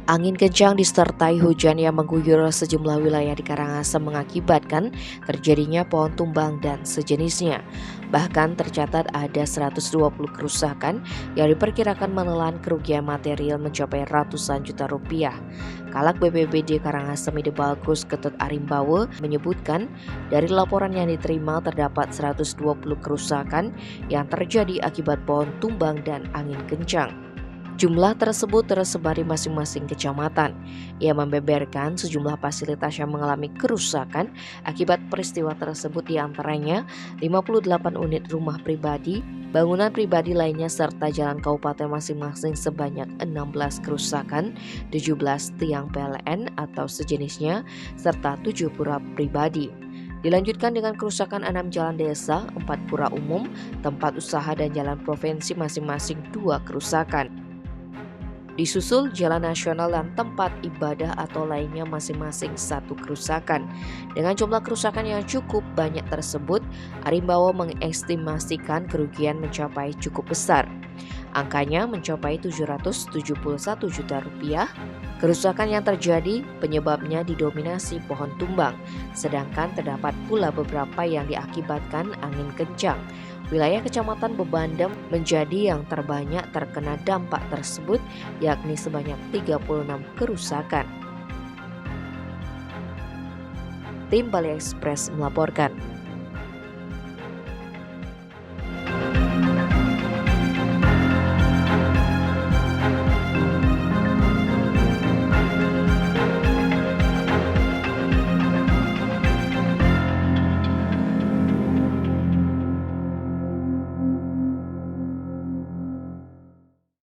Angin kencang disertai hujan yang mengguyur sejumlah wilayah di Karangasem mengakibatkan terjadinya pohon tumbang dan sejenisnya. Bahkan tercatat ada 120 kerusakan yang diperkirakan menelan kerugian material mencapai ratusan juta rupiah. Kalak BPBD Karangasem Ide Bagus Ketut Arimbawe menyebutkan dari laporan yang diterima terdapat 120 kerusakan yang terjadi akibat pohon tumbang dan angin kencang. Jumlah tersebut tersebar di masing-masing kecamatan. Ia membeberkan sejumlah fasilitas yang mengalami kerusakan akibat peristiwa tersebut, di antaranya 58 unit rumah pribadi, bangunan pribadi lainnya serta jalan kabupaten masing-masing sebanyak 16 kerusakan, 17 tiang PLN atau sejenisnya, serta 7 pura pribadi. Dilanjutkan dengan kerusakan 6 jalan desa, 4 pura umum, tempat usaha dan jalan provinsi masing-masing 2 kerusakan. Disusul jalan nasional dan tempat ibadah atau lainnya masing-masing 1 kerusakan. Dengan jumlah kerusakan yang cukup banyak tersebut, Arimbawo mengestimasikan kerugian mencapai cukup besar. Angkanya mencapai 771 juta rupiah. Kerusakan yang terjadi penyebabnya didominasi pohon tumbang, sedangkan terdapat pula beberapa yang diakibatkan angin kencang. Wilayah Kecamatan Bebandem menjadi yang terbanyak terkena dampak tersebut, yakni sebanyak 36 kerusakan. Tim Bali Express melaporkan.